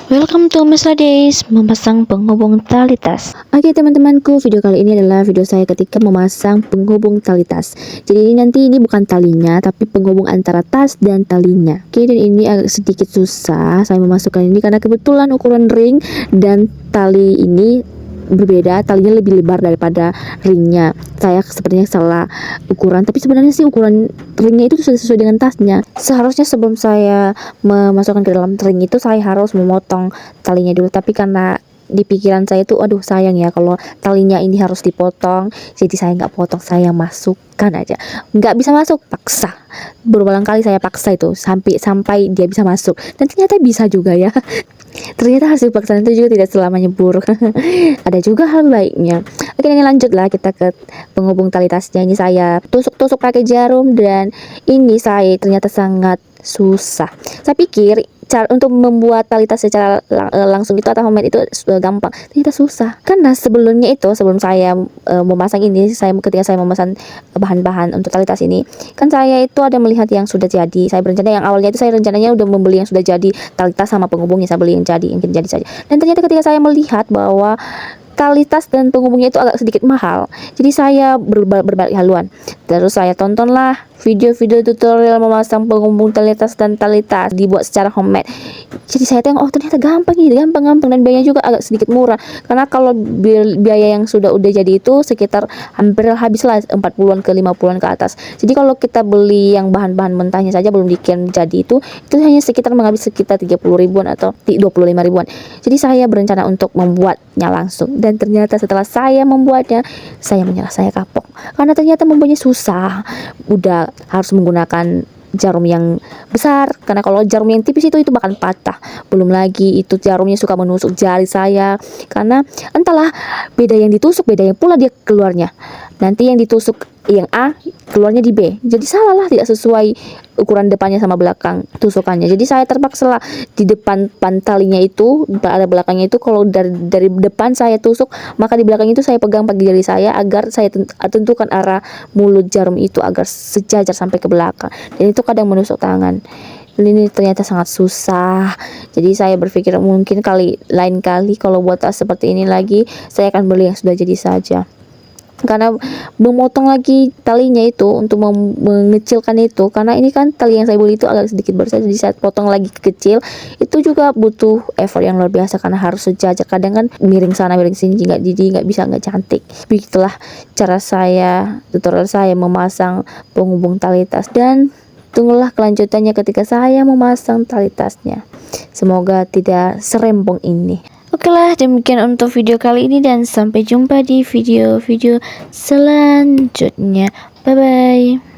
Welcome to Mesra Days, memasang penghubung tali tas. Oke teman-temanku, video kali ini adalah video saya ketika memasang penghubung tali tas. Jadi ini bukan talinya, tapi penghubung antara tas dan talinya. Oke, dan ini agak sedikit susah saya memasukkan ini karena kebetulan ukuran ring dan tali ini berbeda, talinya lebih lebar daripada ringnya. Saya sepertinya salah ukuran, tapi sebenarnya sih ukuran ringnya itu sudah sesuai dengan tasnya. Seharusnya sebelum saya memasukkan ke dalam ring itu saya harus memotong talinya dulu, tapi karena di pikiran saya itu aduh sayang ya kalau talinya ini harus dipotong, jadi saya nggak potong, saya masukkan aja. Nggak bisa masuk, paksa berulang kali saya paksa itu sampai dia bisa masuk, dan ternyata bisa juga ya. Ternyata hasil paksaan itu juga tidak selamanya buruk. Ada juga hal baiknya. Oke, ini lanjutlah kita ke penghubung tali tasnya. Ini saya tusuk-tusuk pakai jarum, dan ini saya ternyata sangat susah. Saya pikir cara untuk membuat tali tas secara langsung itu atau homemade itu gampang, ternyata susah. Karena sebelum saya memasang ini, ketika saya memesan bahan-bahan untuk tali tas ini, kan saya itu ada melihat yang sudah jadi. Saya berencana, yang awalnya itu saya rencananya udah membeli yang sudah jadi, tali tas sama penghubungnya saya beli yang jadi saja. Dan ternyata ketika saya melihat bahwa tali tas dan penghubungnya itu agak sedikit mahal, jadi saya berbalik haluan. Terus saya tontonlah video-video tutorial memasang penghubung tali tas dan tali tas dibuat secara homemade. Jadi saya tengok, oh ternyata gampang, dan biayanya juga agak sedikit murah. Karena kalau biaya yang udah jadi itu sekitar hampir habislah 40-an ke 50-an ke atas. Jadi kalau kita beli yang bahan-bahan mentahnya saja belum dikirim jadi itu hanya menghabis sekitar 30 ribuan atau 25 ribuan. Jadi saya berencana untuk membuatnya langsung, dan ternyata setelah saya membuatnya, saya menyerah, saya kapok. Karena ternyata membuatnya susah. Udah harus menggunakan jarum yang besar, karena kalau jarum yang tipis itu bakal patah. Belum lagi itu jarumnya suka menusuk jari saya, karena entahlah, beda yang ditusuk, beda yang pula dia keluarnya. Nanti yang ditusuk yang A keluarnya di B, jadi salah lah, tidak sesuai ukuran depannya sama belakang tusukannya. Jadi saya terpaksa lah di depan talinya itu, ada belakangnya itu, kalau dari depan saya tusuk, maka di belakang itu saya pegang pakai jari saya agar saya tentukan arah mulut jarum itu agar sejajar sampai ke belakang, dan itu kadang menusuk tangan. Ini ternyata sangat susah. Jadi saya berpikir mungkin lain kali kalau buat tas seperti ini lagi, saya akan beli yang sudah jadi saja. Karena memotong lagi talinya itu untuk mengecilkan itu, karena ini kan tali yang saya beli itu agak sedikit besar, jadi saya potong lagi kecil, itu juga butuh effort yang luar biasa karena harus sejajar. Kadang kan miring sana miring sini, nggak bisa, nggak cantik. Begitulah cara tutorial saya memasang penghubung tali tas, dan tunggulah kelanjutannya ketika saya memasang tali tasnya. Semoga tidak serembong ini. Oke lah, demikian untuk video kali ini, dan sampai jumpa di video-video selanjutnya. Bye bye.